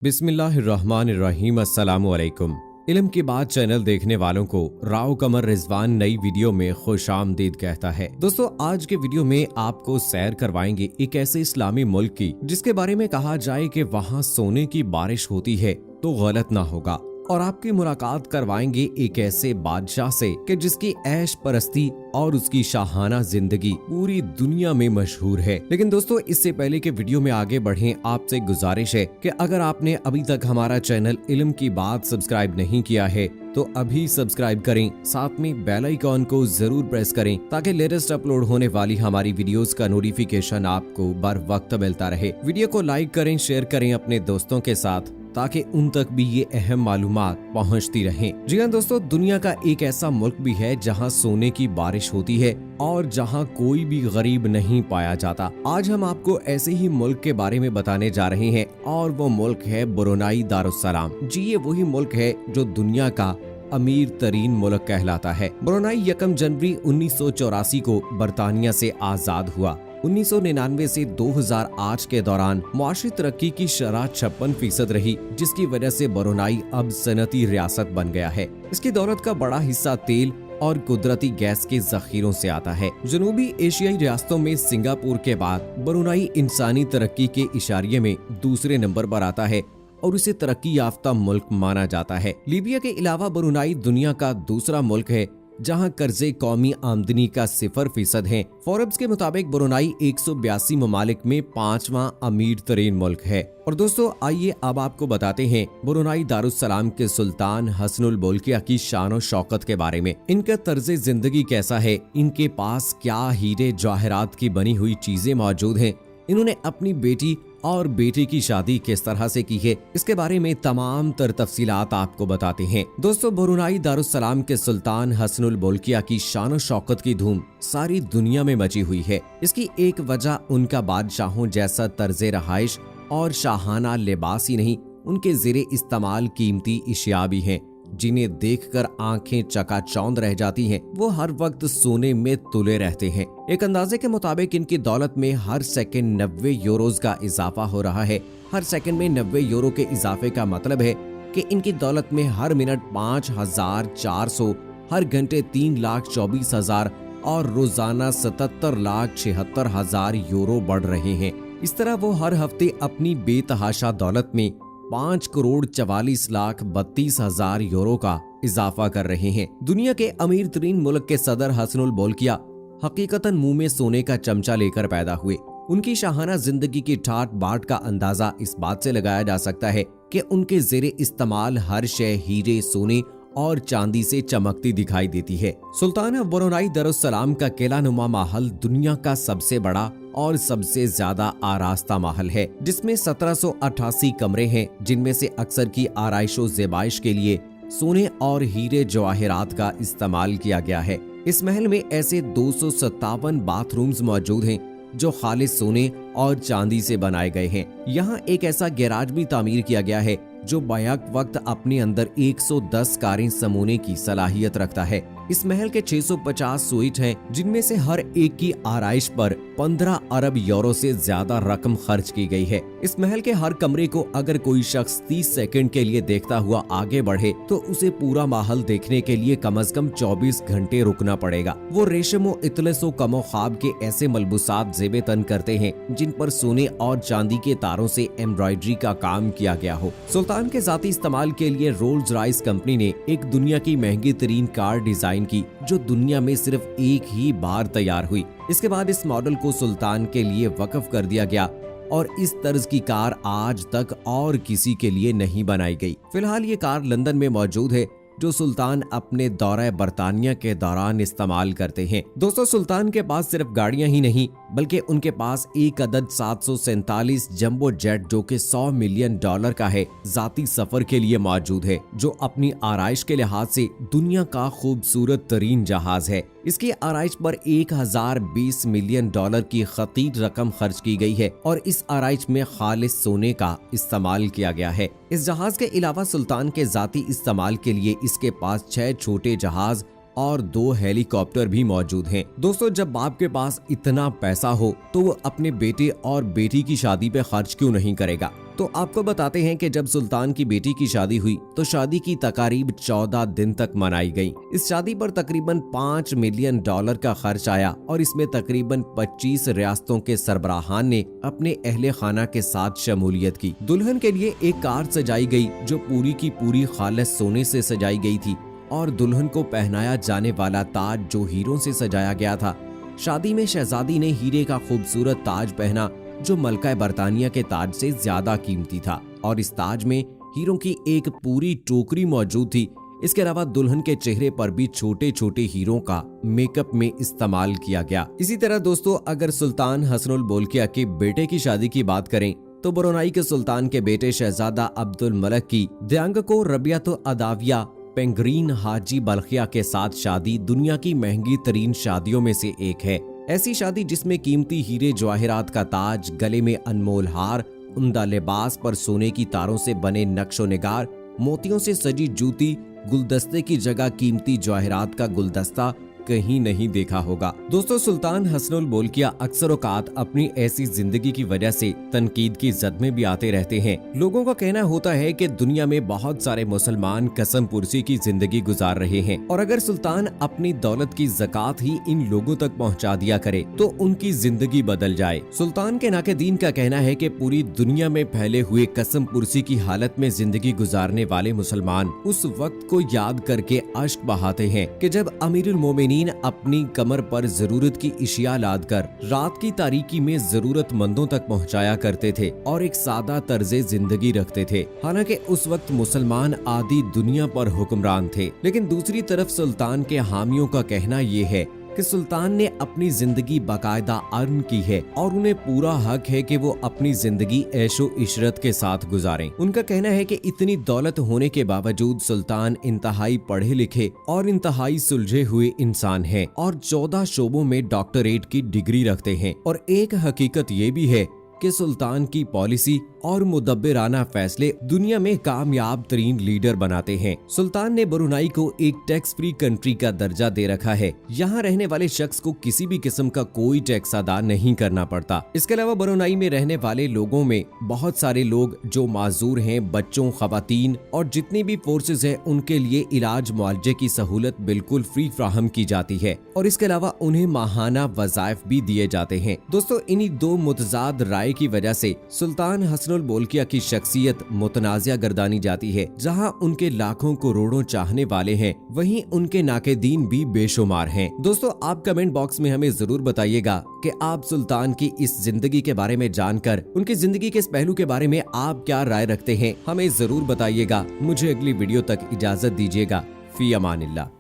बिस्मिल्लाहिर्रहमानिर्रहीम। अस्सलामु अलैकुम। इल्म की बात चैनल देखने वालों को राव कमर रिजवान नई वीडियो में खुशामदीद कहता है। दोस्तों, आज के वीडियो में आपको सैर करवाएंगे एक ऐसे इस्लामी मुल्क की जिसके बारे में कहा जाए कि वहाँ सोने की बारिश होती है तो गलत ना होगा, और आपकी मुलाकात करवाएंगे एक ऐसे बादशाह से कि जिसकी ऐश परस्ती और उसकी शाहाना जिंदगी पूरी दुनिया में मशहूर है। लेकिन दोस्तों, इससे पहले कि वीडियो में आगे बढ़ें, आपसे गुजारिश है कि अगर आपने अभी तक हमारा चैनल इल्म की बात सब्सक्राइब नहीं किया है तो अभी सब्सक्राइब करें, साथ में बेल आइकॉन को जरूर प्रेस करें ताकि लेटेस्ट अपलोड होने वाली हमारी वीडियोस का नोटिफिकेशन आपको बर वक्त मिलता रहे। वीडियो को लाइक करें, शेयर करें अपने दोस्तों के साथ ताकि उन तक भी ये अहम मालूमात पहुंचती रहें। जी हाँ दोस्तों, दुनिया का एक ऐसा मुल्क भी है जहां सोने की बारिश होती है और जहां कोई भी गरीब नहीं पाया जाता। आज हम आपको ऐसे ही मुल्क के बारे में बताने जा रहे हैं और वो मुल्क है ब्रुनाई दारुस्सलाम। जी, ये वही मुल्क है जो दुनिया का अमीर तरीन मुल्क कहलाता है। ब्रुनाई 1 जनवरी 1984 को बरतानिया से आजाद हुआ। 1999 से 2008 के दौरान मुआशी तरक्की की शरह 56% रही, जिसकी वजह से ब्रुनाई अब सनती रियासत बन गया है। इसकी दौलत का बड़ा हिस्सा तेल और कुदरती गैस के जखीरों से आता है। जनूबी एशियाई रियासतों में सिंगापुर के बाद ब्रुनाई इंसानी तरक्की के इशारे में दूसरे नंबर पर आता है और इसे तरक्की याफ्ता मुल्क माना जाता है। लीबिया के अलावा ब्रुनाई दुनिया का दूसरा मुल्क है जहां कर्जे कौमी आमदनी का 0% है। फोर्ब्स के मुताबिक ब्रुनाई 182 ममालिक में 5वां अमीर तरीन मुल्क है। और दोस्तों, आइए अब आपको बताते हैं ब्रुनाई दारुस्सलाम के सुल्तान हसनुल बोल्किया की शान और शौकत के बारे में। इनका तर्ज जिंदगी कैसा है, इनके पास क्या हीरे जवाहरात की बनी हुई चीजें मौजूद हैं, इन्होंने अपनी बेटी और बेटे की शादी किस तरह से की है, इसके बारे में तमाम तर तफसीलात आपको बताते हैं। दोस्तों, ब्रुनाई दारुस्सलाम के सुल्तान हसनुल बोल्किया की शान और शौकत की धूम सारी दुनिया में मची हुई है। इसकी एक वजह उनका बादशाहों जैसा तर्ज रहाइश और शाहाना लिबास ही नहीं, उनके ज़ेरे इस्तेमाल कीमती इशिया भी हैं जिन्हें देखकर आंखें चकाचौंध रह जाती हैं। वो हर वक्त सोने में तुले रहते हैं। एक अंदाजे के मुताबिक इनकी दौलत में हर सेकंड 90 यूरोज का इजाफा हो रहा है। हर सेकंड में 90 यूरो के इजाफे का मतलब है कि इनकी दौलत में हर मिनट 5400, हर घंटे 3,24,000 और रोजाना 77,76,000 यूरो बढ़ रहे हैं। इस तरह वो हर हफ्ते अपनी बेतहाशा दौलत में 5,44,32,000 यूरो का इजाफा कर रहे हैं। दुनिया के अमीर तरीन मुल्क के सदर हसनुल बोल्किया हकीकतन मुंह में सोने का चमचा लेकर पैदा हुए। उनकी शाहाना जिंदगी की ठाट बाट का अंदाजा इस बात से लगाया जा सकता है कि उनके ज़ेरे इस्तेमाल हर शय हीरे, सोने और चांदी से चमकती दिखाई देती है। सुल्तान ब्रुनाई दारुस्सलाम का किलानुमा महल दुनिया का सबसे बड़ा और सबसे ज्यादा आरास्ता महल है, जिसमें 1788 कमरे हैं, जिनमें से अक्सर की आराइशो ज़ेबाइश के लिए सोने और हीरे जवाहरात का इस्तेमाल किया गया है। इस महल में ऐसे 257 बाथरूम्स मौजूद हैं जो खालिस सोने और चांदी से बनाए गए हैं। यहाँ एक ऐसा गैराज भी तामीर किया गया है जो बैक वक्त अपने अंदर 110 कारें समोने की सलाहियत रखता है। इस महल के 650 स्वीट हैं, जिनमें से हर एक की आराइश पर 15 अरब यूरो से ज्यादा रकम खर्च की गई है। इस महल के हर कमरे को अगर कोई शख्स 30 सेकंड के लिए देखता हुआ आगे बढ़े तो उसे पूरा महल देखने के लिए कम से कम 24 घंटे रुकना पड़ेगा। वो रेशम और इतलस व कमो ख्वाब के ऐसे मलबूसात ज़ेबे तन करते हैं जिन पर सोने और चांदी के तारों से एम्ब्रॉयडरी का काम किया गया हो। सुल्तान के जाती इस्तेमाल के लिए रोल्स रॉयस कंपनी ने एक दुनिया की महंगी तरीन कार डिजाइन की जो दुनिया में सिर्फ एक ही बार तैयार हुई। इसके बाद इस मॉडल को सुल्तान के लिए वक्फ कर दिया गया और इस तर्ज की कार आज तक और किसी के लिए नहीं बनाई गई। फिलहाल ये कार लंदन में मौजूद है जो सुल्तान अपने दौरे बरतानिया के दौरान इस्तेमाल करते हैं। दोस्तों, सुल्तान के पास सिर्फ गाड़ियां ही नहीं बल्कि उनके पास एक अदद 747 जंबो जेट जो कि $100 मिलियन का है, जाती सफर के लिए मौजूद है, जो अपनी आराइश के लिहाज से दुनिया का खूबसूरत तरीन जहाज है। इसकी आराइश पर 1020 मिलियन डॉलर की खतीर रकम खर्च की गई है और इस आराइश में खालिस सोने का इस्तेमाल किया गया है। इस जहाज के अलावा सुल्तान के जाती इस्तेमाल के लिए इसके पास 6 छोटे जहाज और 2 हेलीकॉप्टर भी मौजूद हैं। दोस्तों, जब बाप के पास इतना पैसा हो तो वो अपने बेटे और बेटी की शादी पे खर्च क्यों नहीं करेगा। तो आपको बताते हैं कि जब सुल्तान की बेटी की शादी हुई तो शादी की तकारीब 14 दिन तक मनाई गई। इस शादी पर तकरीबन $5 मिलियन का खर्च आया और इसमें तकरीबन 25 रियासतों के सरबराहान ने अपने अहले खाना के साथ शमूलियत की। दुल्हन के लिए एक कार सजाई गई जो पूरी की पूरी खालिस सोने से सजाई गई थी और दुल्हन को पहनाया जाने वाला ताज जो हीरों से सजाया गया था। शादी में शहजादी ने हीरे का खूबसूरत ताज पहना जो मलका बरतानिया के ताज से ज्यादा कीमती था और इस ताज में हीरों की एक पूरी टोकरी मौजूद थी। इसके अलावा दुल्हन के चेहरे पर भी छोटे छोटे हीरों का मेकअप में इस्तेमाल किया गया। इसी तरह दोस्तों, अगर सुल्तान हसनुल बोल्किया के बेटे की शादी की बात करें तो ब्रुनाई के सुल्तान के बेटे शहजादा अब्दुल मलक की दियांग को रबियातो अदाविया पेंगरीन हाजी बल्खिया के साथ शादी दुनिया की महंगी तरीन शादियों में से एक है। ऐसी शादी जिसमें कीमती हीरे जवाहरात का ताज, गले में अनमोल हार, उम्दा लिबास पर सोने की तारों से बने नक्शो निगार, मोतियों से सजी जूती, गुलदस्ते की जगह कीमती जवाहरात का गुलदस्ता कहीं नहीं देखा होगा। दोस्तों, सुल्तान हसनुल बोल्किया अक्सर औकात अपनी ऐसी जिंदगी की वजह से तनकीद की जद में भी आते रहते हैं। लोगों का कहना होता है कि दुनिया में बहुत सारे मुसलमान कसम पुरसी की जिंदगी गुजार रहे हैं और अगर सुल्तान अपनी दौलत की ज़कात ही इन लोगों तक पहुंचा दिया करे तो उनकी जिंदगी बदल जाए। सुल्तान के नाक़दीन का कहना है कि पूरी दुनिया में फैले हुए कसम पुरसी की हालत में जिंदगी गुजारने वाले मुसलमान उस वक्त को याद करके अश्क बहाते हैं कि जब अमीरुल मोमिनीन अपनी कमर पर जरूरत की इशिया लाद कर रात की तारीकी में जरूरतमंदों तक पहुंचाया करते थे और एक सादा तर्जे जिंदगी रखते थे। हालांकि उस वक्त मुसलमान आधी दुनिया पर हुक्मरान थे, लेकिन दूसरी तरफ सुल्तान के हामियों का कहना ये है कि सुल्तान ने अपनी जिंदगी बाकायदा अर्न की है और उन्हें पूरा हक है कि वो अपनी जिंदगी ऐशो इशरत के साथ गुजारें। उनका कहना है कि इतनी दौलत होने के बावजूद सुल्तान इंतहाई पढ़े लिखे और इंतहाई सुलझे हुए इंसान हैं और 14 शोबों में डॉक्टरेट की डिग्री रखते हैं। और एक हकीकत ये भी है कि सुल्तान की पॉलिसी और मुदब्बिराना फैसले दुनिया में कामयाब तरीन लीडर बनाते हैं। सुल्तान ने ब्रुनाई को एक टैक्स फ्री कंट्री का दर्जा दे रखा है। यहाँ रहने वाले शख्स को किसी भी किस्म का कोई टैक्स अदा नहीं करना पड़ता। इसके अलावा ब्रुनाई में रहने वाले लोगों में बहुत सारे लोग जो माजूर हैं, बच्चों, खवातीन और जितनी भी फोर्सेस हैं, उनके लिए इलाज मुआवजे की सहूलत बिल्कुल फ्री फ्राहम की जाती है और इसके अलावा उन्हें माहाना वज़ाइफ भी दिए जाते हैं। दोस्तों, इन्हीं दो मुतजाद राय की वजह से सुल्तान हसनुल बोल्किया की शख्सियत मुतनाज़िया गर्दानी जाती है। जहां उनके लाखों करोड़ों चाहने वाले हैं, वहीं उनके नाक़दीन भी बेशुमार हैं। दोस्तों, आप कमेंट बॉक्स में हमें जरूर बताइएगा कि आप सुल्तान की इस जिंदगी के बारे में जानकर उनकी जिंदगी के इस पहलू के बारे में आप क्या राय रखते हैं, हमें जरूर बताइएगा। मुझे अगली वीडियो तक इजाजत दीजिएगा। फी अमानिल्लाह।